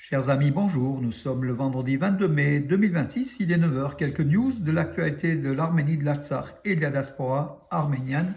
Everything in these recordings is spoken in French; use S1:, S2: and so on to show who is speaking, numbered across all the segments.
S1: Chers amis, bonjour. Nous sommes le vendredi 22 mai 2026. Il est 9 heures. Quelques news de l'actualité de l'Arménie, de l'Artsakh et de la diaspora arménienne.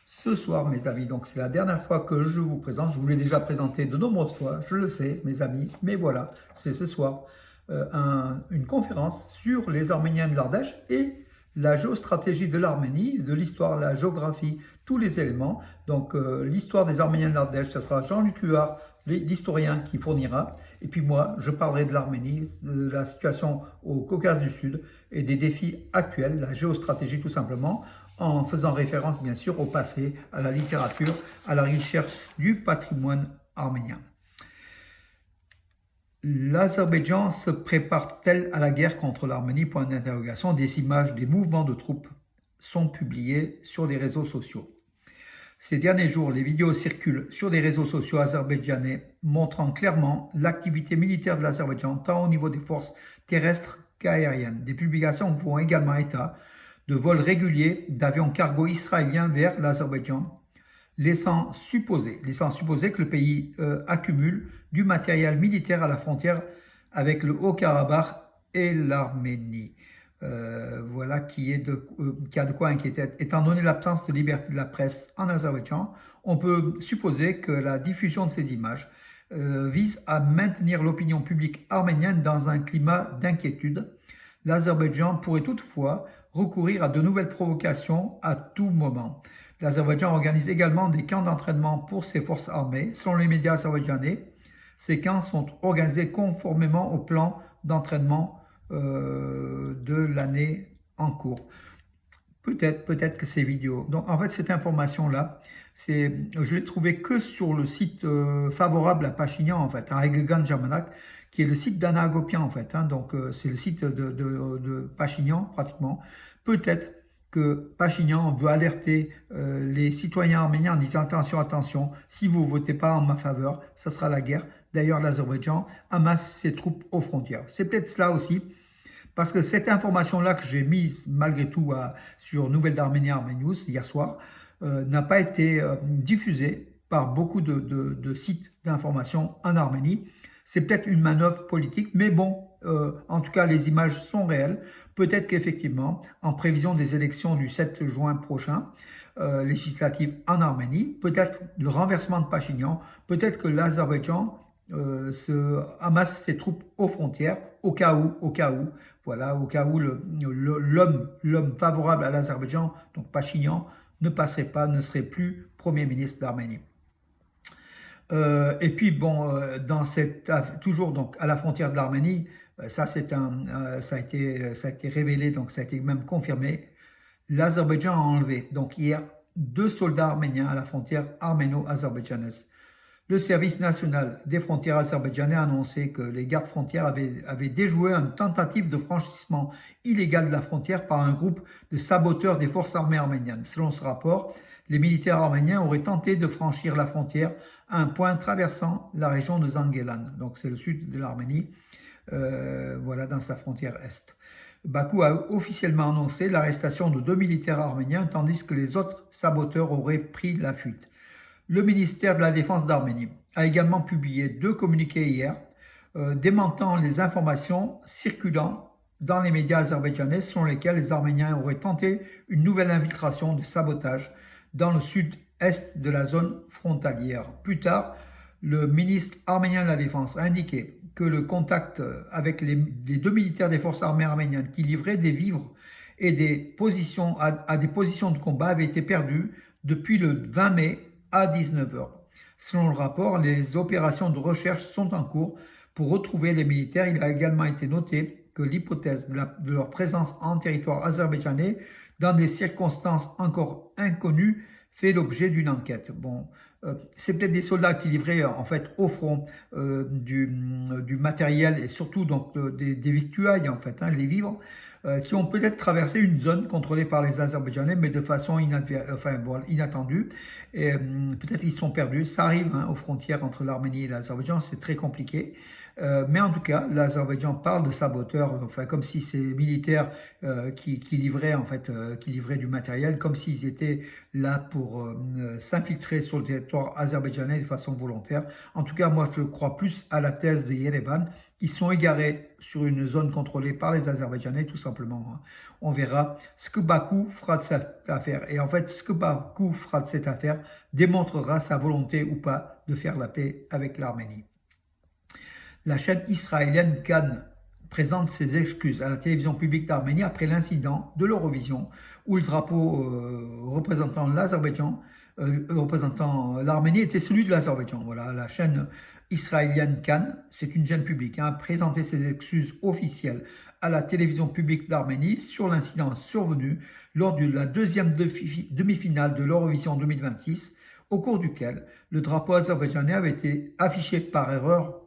S1: Ce soir, mes amis, donc c'est la dernière fois que je vous présente. Je vous l'ai déjà présenté de nombreuses fois, je le sais, mes amis, mais voilà, c'est ce soir une conférence sur les Arméniens de l'Ardèche et la géostratégie de l'Arménie, de l'histoire, la géographie, tous les éléments. Donc l'histoire des Arméniens de l'Ardèche, ce sera Jean-Luc Huard, l'historien, qui fournira. Et puis moi, je parlerai de l'Arménie, de la situation au Caucase du Sud et des défis actuels, la géostratégie tout simplement, en faisant référence bien sûr au passé, à la littérature, à la richesse du patrimoine arménien. L'Azerbaïdjan se prépare-t-elle à la guerre contre l'Arménie? Point d'interrogation. Des images des mouvements de troupes sont publiées sur les réseaux sociaux. Ces derniers jours, les vidéos circulent sur des réseaux sociaux azerbaïdjanais montrant clairement l'activité militaire de l'Azerbaïdjan tant au niveau des forces terrestres qu'aériennes. Des publications font également état de vols réguliers d'avions cargo israéliens vers l'Azerbaïdjan, laissant supposer que le pays accumule du matériel militaire à la frontière avec le Haut-Karabakh et l'Arménie. Voilà qui a de quoi inquiéter. Étant donné l'absence de liberté de la presse en Azerbaïdjan, on peut supposer que la diffusion de ces images vise à maintenir l'opinion publique arménienne dans un climat d'inquiétude. L'Azerbaïdjan pourrait toutefois recourir à de nouvelles provocations à tout moment. L'Azerbaïdjan organise également des camps d'entraînement pour ses forces armées. Selon les médias azerbaïdjanais, ces camps sont organisés conformément au plan d'entraînement de l'année en cours. Peut-être que ces vidéos. Donc en fait, cette information-là, je l'ai trouvée que sur le site favorable à Pachinian, en fait, à Egegan Jamanak, qui est le site d'Anna Agopian, en fait. Donc c'est le site de Pachinian, pratiquement. Peut-être que Pachinian veut alerter les citoyens arméniens en disant attention, si vous ne votez pas en ma faveur, ça sera la guerre. D'ailleurs, l'Azerbaïdjan amasse ses troupes aux frontières. C'est peut-être cela aussi. Parce que cette information-là que j'ai mise malgré tout sur Nouvelles d'Arménie Arménews hier soir n'a pas été diffusée par beaucoup de sites d'information en Arménie. C'est peut-être une manœuvre politique, mais bon, en tout cas les images sont réelles. Peut-être qu'effectivement, en prévision des élections du 7 juin prochain, législatives en Arménie, peut-être le renversement de Pachinian, peut-être que l'Azerbaïdjan amasse ses troupes aux frontières, au cas où, voilà, au cas où l'homme favorable à l'Azerbaïdjan, donc Pachinian, ne serait plus Premier ministre d'Arménie. Et puis bon, toujours donc à la frontière de l'Arménie, ça a été révélé, donc ça a été même confirmé. L'Azerbaïdjan a enlevé donc hier 2 soldats arméniens à la frontière arméno-azerbaïdjanaise. Le service national des frontières azerbaïdjanais a annoncé que les gardes frontières avaient déjoué une tentative de franchissement illégal de la frontière par un groupe de saboteurs des forces armées arméniennes. Selon ce rapport, les militaires arméniens auraient tenté de franchir la frontière à un point traversant la région de Zangelan. Donc c'est le sud de l'Arménie, voilà, dans sa frontière est. Bakou a officiellement annoncé l'arrestation de 2 militaires arméniens, tandis que les autres saboteurs auraient pris la fuite. Le ministère de la Défense d'Arménie a également publié 2 communiqués hier, démentant les informations circulant dans les médias azerbaïdjanais selon lesquels les Arméniens auraient tenté une nouvelle infiltration de sabotage dans le sud-est de la zone frontalière. Plus tard, le ministre arménien de la Défense a indiqué que le contact avec les 2 militaires des forces armées arméniennes qui livraient des vivres et à des positions de combat avait été perdu depuis le 20 mai à 19h. Selon le rapport, les opérations de recherche sont en cours pour retrouver les militaires. Il a également été noté que l'hypothèse de leur présence en territoire azerbaïdjanais dans des circonstances encore inconnues fait l'objet d'une enquête. Bon, c'est peut-être des soldats qui livraient en fait au front du matériel et surtout donc des victuailles en fait, les vivres, qui ont peut-être traversé une zone contrôlée par les Azerbaïdjanais, mais de façon inattendue. Et peut-être ils sont perdus. Ça arrive aux frontières entre l'Arménie et l'Azerbaïdjan, c'est très compliqué. Mais en tout cas, l'Azerbaïdjan parle de saboteurs, comme si ces militaires qui livraient du matériel, comme s'ils étaient là pour s'infiltrer sur le territoire azerbaïdjanais de façon volontaire. En tout cas, moi, je crois plus à la thèse de Yerevan. Ils sont égarés sur une zone contrôlée par les Azerbaïdjanais, tout simplement, hein. On verra ce que Bakou fera de cette affaire. Et en fait, ce que Bakou fera de cette affaire démontrera sa volonté ou pas de faire la paix avec l'Arménie. La chaîne israélienne Cannes présente ses excuses à la télévision publique d'Arménie après l'incident de l'Eurovision où le drapeau représentant l'Azerbaïdjan, représentant l'Arménie, était celui de l'Azerbaïdjan. Voilà, la chaîne israélienne Cannes, c'est une chaîne publique, a présenté ses excuses officielles à la télévision publique d'Arménie sur l'incident survenu lors de la deuxième demi-finale de l'Eurovision 2026, au cours duquel le drapeau azerbaïdjanais avait été affiché par erreur,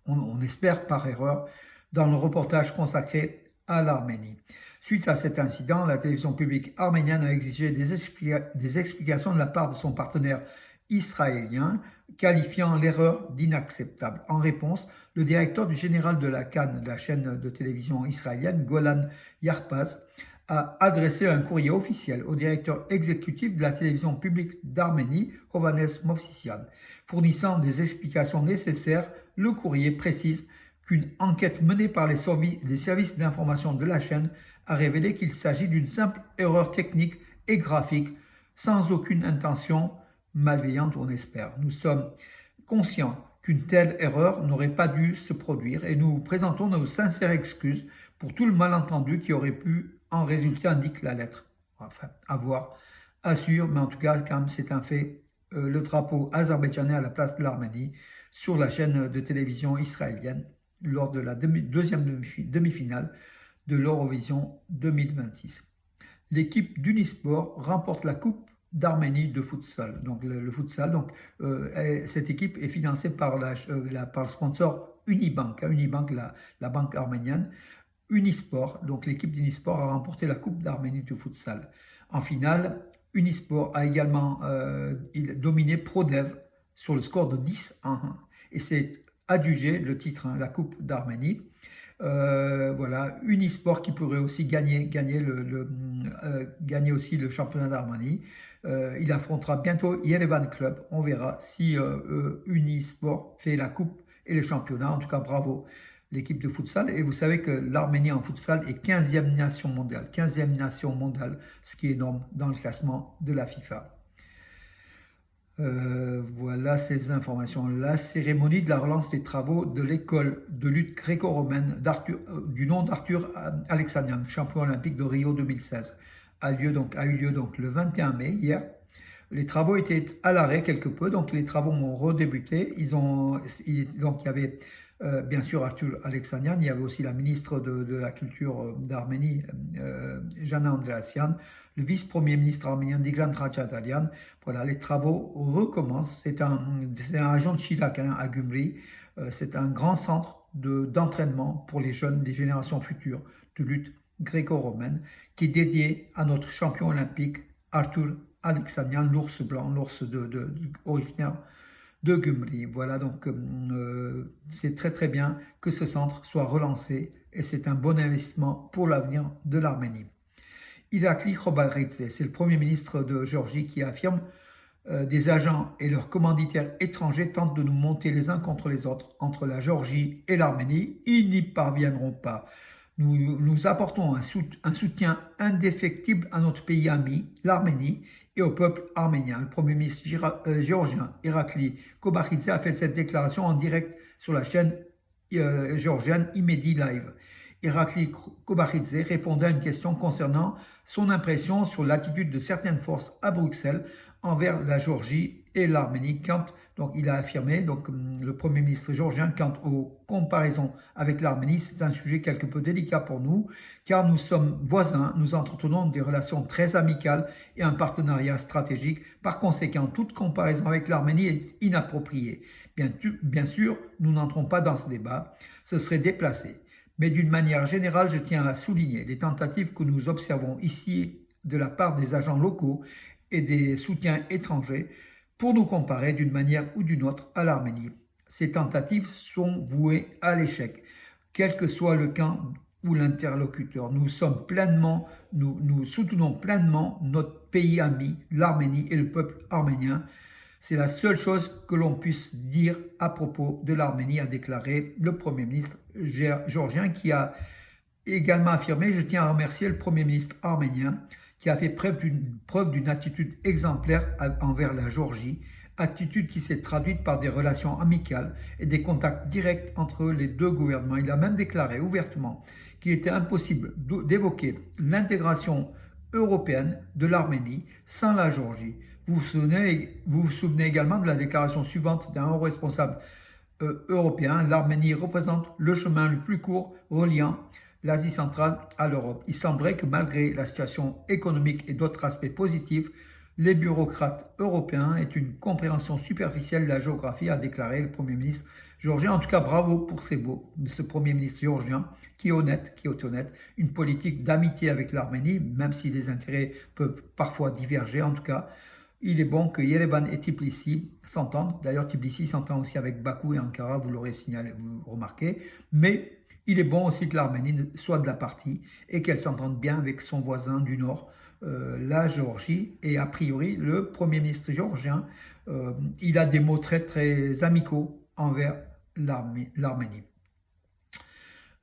S1: on espère par erreur, dans le reportage consacré à l'Arménie. Suite à cet incident, la télévision publique arménienne a exigé des explications de la part de son partenaire israélien, qualifiant l'erreur d'inacceptable. En réponse, le directeur du général de la Cannes, de la chaîne de télévision israélienne, Golan Yarpaz, a adressé un courrier officiel au directeur exécutif de la télévision publique d'Arménie, Hovannes Movsisyan. Fournissant des explications nécessaires, le courrier précise qu'une enquête menée par les services d'information de la chaîne a révélé qu'il s'agit d'une simple erreur technique et graphique, sans aucune intention malveillante, on espère. Nous sommes conscients qu'une telle erreur n'aurait pas dû se produire et nous présentons nos sincères excuses pour tout le malentendu qui aurait pu en résulter, indique la lettre. Enfin, à voir, assure, mais en tout cas, quand même, c'est un fait. Le drapeau azerbaïdjanais à la place de l'Arménie sur la chaîne de télévision israélienne lors de la deuxième demi-finale de l'Eurovision 2026. L'équipe d'Unisport remporte la Coupe d'Arménie de futsal. Donc le futsal, cette équipe est financée par le sponsor Unibank, Unibank, la banque arménienne. Unisport, donc l'équipe d'Unisport a remporté la Coupe d'Arménie de futsal. En finale, Unisport a également dominé ProDev sur le score de 10-1 et c'est adjugé le titre, la Coupe d'Arménie. Voilà, Unisport qui pourrait aussi gagner aussi le championnat d'Arménie. Il affrontera bientôt Yerevan Club. On verra si Unisport fait la coupe et le championnat. En tout cas, bravo l'équipe de futsal. Et vous savez que l'Arménie en futsal est 15e nation mondiale. 15e nation mondiale, ce qui est énorme dans le classement de la FIFA. Voilà ces informations. La cérémonie de la relance des travaux de l'école de lutte gréco-romaine du nom d'Arthur Alexanian, champion olympique de Rio 2016, a eu lieu le 21 mai, hier. Les travaux étaient à l'arrêt quelque peu, donc les travaux ont redébuté. Donc il y avait bien sûr Arthur Alexanian, il y avait aussi la ministre de la Culture d'Arménie, Jana Andreasyan, le vice-premier ministre arménien Tigran Khachaturian. Voilà, les travaux recommencent. C'est un région de Chilak, à Gümri. C'est un grand centre d'entraînement pour les jeunes, les générations futures de lutte gréco-romaine, qui est dédié à notre champion olympique Arthur Alexanian, l'ours blanc, l'ours originaire de Gümri. Voilà, donc c'est très très bien que ce centre soit relancé et c'est un bon investissement pour l'avenir de l'Arménie. Irakli Khobaridze, c'est le premier ministre de Géorgie qui affirme des agents et leurs commanditaires étrangers tentent de nous monter les uns contre les autres entre la Géorgie et l'Arménie. Ils n'y parviendront pas. Nous apportons un soutien indéfectible à notre pays ami, l'Arménie, et au peuple arménien. Le premier ministre géorgien Irakli Khobaridze a fait cette déclaration en direct sur la chaîne géorgienne Imedi Live. Irakli Khobaridze répondait à une question concernant son impression sur l'attitude de certaines forces à Bruxelles envers la Géorgie et l'Arménie. Donc il a affirmé, le Premier ministre géorgien, quant aux comparaisons avec l'Arménie, c'est un sujet quelque peu délicat pour nous, car nous sommes voisins, nous entretenons des relations très amicales et un partenariat stratégique. Par conséquent, toute comparaison avec l'Arménie est inappropriée. Bien sûr, nous n'entrons pas dans ce débat, ce serait déplacé. Mais d'une manière générale, je tiens à souligner les tentatives que nous observons ici de la part des agents locaux et des soutiens étrangers pour nous comparer d'une manière ou d'une autre à l'Arménie. Ces tentatives sont vouées à l'échec, quel que soit le camp ou l'interlocuteur. Nous soutenons pleinement notre pays ami, l'Arménie et le peuple arménien. C'est la seule chose que l'on puisse dire à propos de l'Arménie, a déclaré le Premier ministre géorgien, qui a également affirmé: je tiens à remercier le Premier ministre arménien qui a fait preuve d'une attitude exemplaire envers la Géorgie, attitude qui s'est traduite par des relations amicales et des contacts directs entre les deux gouvernements. Il a même déclaré ouvertement qu'il était impossible d'évoquer l'intégration européenne de l'Arménie sans la Géorgie. Vous vous souvenez également de la déclaration suivante d'un haut responsable européen: l'Arménie représente le chemin le plus court reliant l'Asie centrale à l'Europe. Il semblerait que malgré la situation économique et d'autres aspects positifs, les bureaucrates européens aient une compréhension superficielle de la géographie, a déclaré le Premier ministre géorgien. En tout cas, bravo pour ce Premier ministre géorgien qui est honnête, une politique d'amitié avec l'Arménie, même si les intérêts peuvent parfois diverger. En tout cas, il est bon que Yerevan et Tbilissi s'entendent. D'ailleurs, Tbilissi s'entend aussi avec Bakou et Ankara, vous l'aurez signalé, vous remarquez. Mais il est bon aussi que l'Arménie soit de la partie et qu'elle s'entende bien avec son voisin du nord, la Géorgie. Et a priori, le Premier ministre géorgien, il a des mots très très amicaux envers l'Arménie.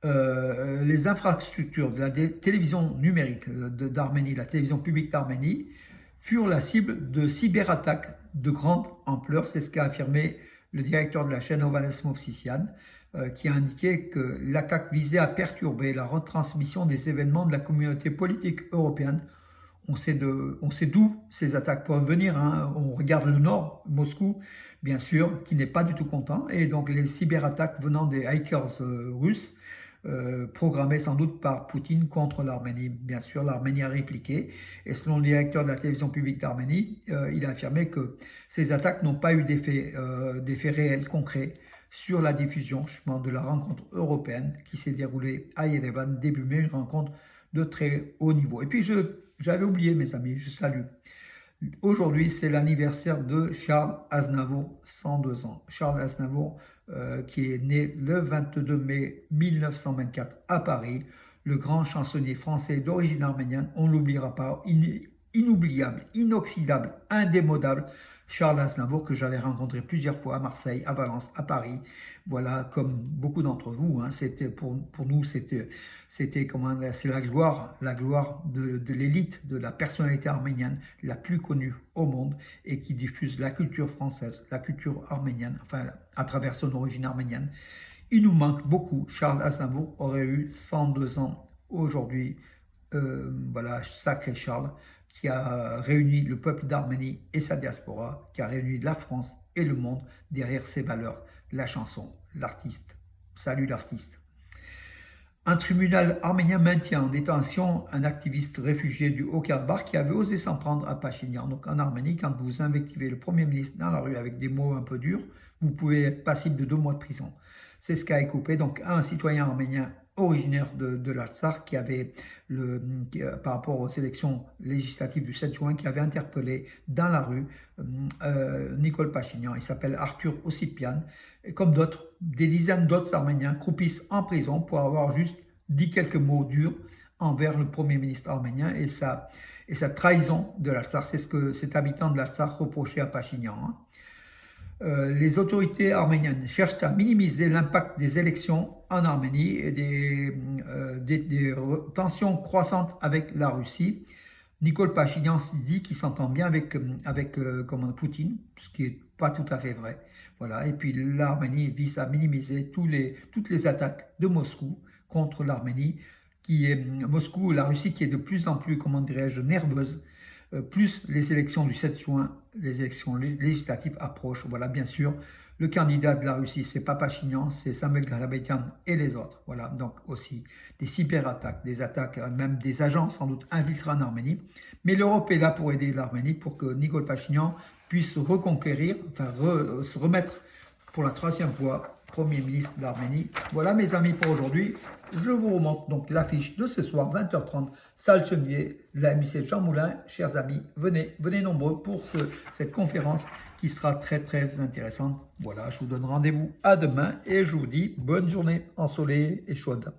S1: Les infrastructures de la télévision numérique d'Arménie, la télévision publique d'Arménie, furent la cible de cyberattaques de grande ampleur. C'est ce qu'a affirmé le directeur de la chaîne Ovanes Movsisyan, qui a indiqué que l'attaque visait à perturber la retransmission des événements de la communauté politique européenne. On sait d'où ces attaques peuvent venir, hein. On regarde le nord, Moscou, bien sûr, qui n'est pas du tout content. Et donc les cyberattaques venant des hackers russes, programmées sans doute par Poutine contre l'Arménie. Bien sûr, l'Arménie a répliqué. Et selon le directeur de la télévision publique d'Arménie, il a affirmé que ces attaques n'ont pas eu d'effet réel, concret, sur la diffusion justement de la rencontre européenne qui s'est déroulée à Yerevan début mai, une rencontre de très haut niveau. Et puis j'avais oublié, mes amis, je salue. Aujourd'hui, c'est l'anniversaire de Charles Aznavour, 102 ans. Charles Aznavour, qui est né le 22 mai 1924 à Paris, le grand chansonnier français d'origine arménienne, on ne l'oubliera pas, inoubliable, inoxydable, indémodable, Charles Aznavour, que j'avais rencontré plusieurs fois à Marseille, à Valence, à Paris. Voilà, comme beaucoup d'entre vous, hein, c'était pour nous, c'est la gloire de l'élite, de la personnalité arménienne la plus connue au monde et qui diffuse la culture française, la culture arménienne, enfin à travers son origine arménienne. Il nous manque beaucoup. Charles Aznavour aurait eu 102 ans aujourd'hui. Voilà, sacré Charles, qui a réuni le peuple d'Arménie et sa diaspora, qui a réuni la France et le monde derrière ses valeurs, la chanson, l'artiste. Salut l'artiste. Un tribunal arménien maintient en détention un activiste réfugié du Haut-Karabakh qui avait osé s'en prendre à Pachinian. Donc en Arménie, quand vous invectivez le Premier ministre dans la rue avec des mots un peu durs, vous pouvez être passible de 2 mois de prison. C'est ce qu'a écopé donc un citoyen arménien originaire de l'Artsakh qui avait, par rapport aux élections législatives du 7 juin, qui avait interpellé dans la rue Nicole Pachinian. Il s'appelle Arthur Ossipian. Et comme d'autres, des dizaines d'autres Arméniens croupissent en prison pour avoir juste dit quelques mots durs envers le Premier ministre arménien et sa trahison de l'Artsakh. C'est ce que cet habitant de l'Artsakh reprochait à Pachinian, hein. Les autorités arméniennes cherchent à minimiser l'impact des élections en Arménie et des tensions croissantes avec la Russie. Nicole Pachinian dit qu'il s'entend bien avec Poutine, ce qui n'est pas tout à fait vrai. Voilà. Et puis l'Arménie vise à minimiser toutes les attaques de Moscou contre l'Arménie, Moscou, la Russie qui est de plus en plus, comment dirais-je, nerveuse. Plus les élections du 7 juin, les élections législatives approchent. Voilà, bien sûr, le candidat de la Russie, c'est pas Pachinian, c'est Samuel Karapetyan et les autres. Voilà, donc aussi des cyberattaques, des attaques, même des agents sans doute infiltrés en Arménie. Mais l'Europe est là pour aider l'Arménie, pour que Nicole Pachinian puisse reconquérir, enfin se remettre pour la 3e fois Premier ministre d'Arménie. Voilà mes amis pour aujourd'hui. Je vous remonte donc l'affiche de ce soir, 20h30, salle Chevier, la MIC Jean Moulin. Chers amis, venez nombreux pour cette conférence qui sera très très intéressante. Voilà, je vous donne rendez-vous à demain et je vous dis bonne journée ensoleillée et chaude.